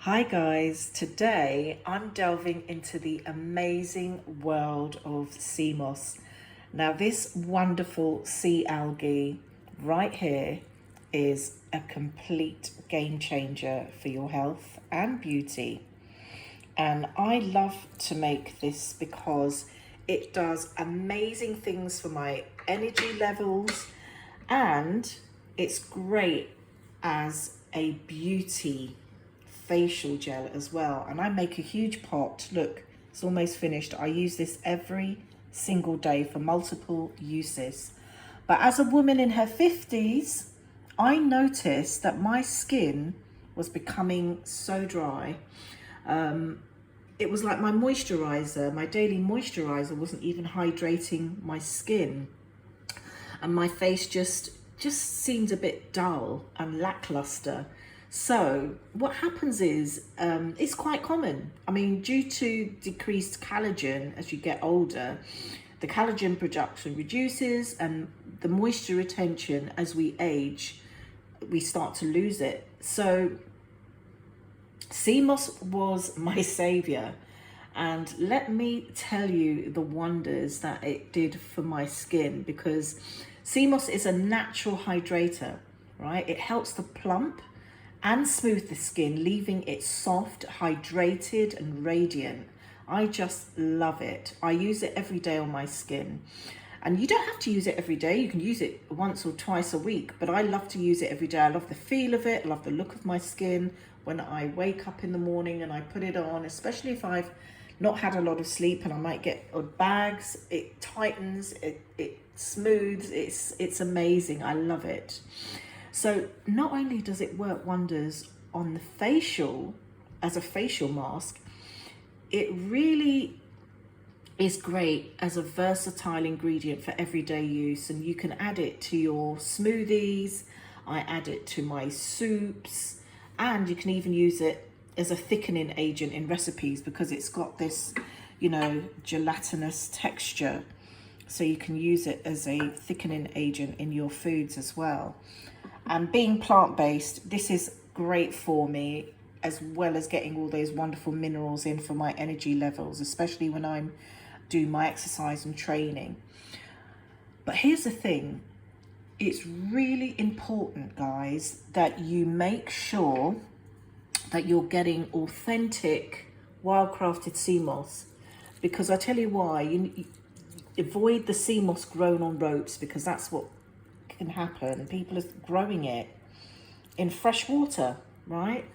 Hi guys, today I'm delving into the amazing world of sea moss. Now this wonderful sea algae right here is a complete game changer for your health and beauty. And I love to make this because it does amazing things for my energy levels, and it's great as a beauty facial gel as well. And I make a huge pot. Look, it's almost finished. I use this every single day for multiple uses. But as a woman in her 50s, I noticed that my skin was becoming so dry. It was like my moisturizer, my daily moisturizer wasn't even hydrating my skin. And my face just seemed a bit dull and lackluster. So what happens is, it's quite common. I mean, due to decreased collagen as you get older, the collagen production reduces, and the moisture retention as we age, we start to lose it. So sea moss was my savior. And let me tell you the wonders that it did for my skin, because sea moss is a natural hydrator, right? It helps to plump and smooth the skin, leaving it soft, hydrated and radiant. I just love it. I use it every day on my skin. And you don't have to use it every day. You can use it once or twice a week, but I love to use it every day. I love the feel of it. I love the look of my skin when I wake up in the morning and I put it on, especially if I've not had a lot of sleep and I might get odd bags. It tightens, it smooths, it's amazing. I love it. So not only does it work wonders on the facial as a facial mask, it really is great as a versatile ingredient for everyday use. And you can add it to your smoothies. I add it to my soups, and you can even use it as a thickening agent in recipes because it's got this, gelatinous texture. So you can use it as a thickening agent in your foods as well. And being plant-based, this is great for me, as well as getting all those wonderful minerals in for my energy levels, especially when I'm doing my exercise and training. But here's the thing. It's really important, guys, that you make sure that you're getting authentic, wild-crafted sea moss. Because I tell you why, you avoid the sea moss grown on ropes, because that's what can happen. People are growing it in fresh water, right?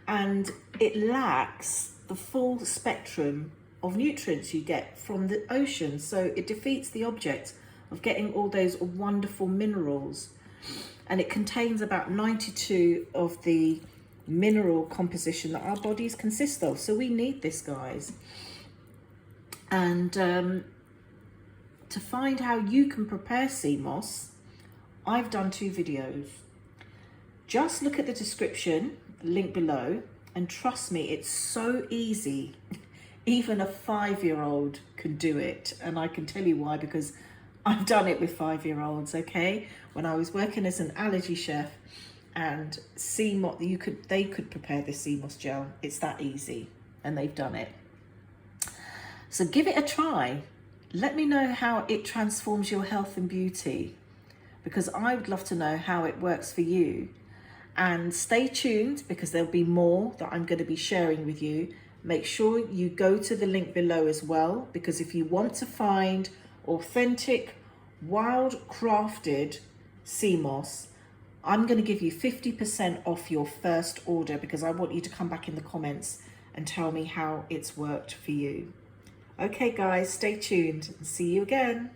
And it lacks the full spectrum of nutrients you get from the ocean. So it defeats the object of getting all those wonderful minerals. And it contains about 92 of the mineral composition that our bodies consist of. So we need this, guys. And to find how you can prepare sea moss, I've done 2 videos. Just look at the description, link below, and trust me, it's so easy. Even a 5-year-old can do it. And I can tell you why, because I've done it with 5-year-olds, okay? When I was working as an allergy chef, and sea moss, they could prepare this sea moss gel. It's that easy, and they've done it. So give it a try. Let me know how it transforms your health and beauty, because I would love to know how it works for you. And stay tuned, because there'll be more that I'm going to be sharing with you. Make sure you go to the link below as well, because if you want to find authentic, wild crafted sea moss, I'm going to give you 50% off your first order, because I want you to come back in the comments and tell me how it's worked for you. Okay guys, stay tuned and see you again.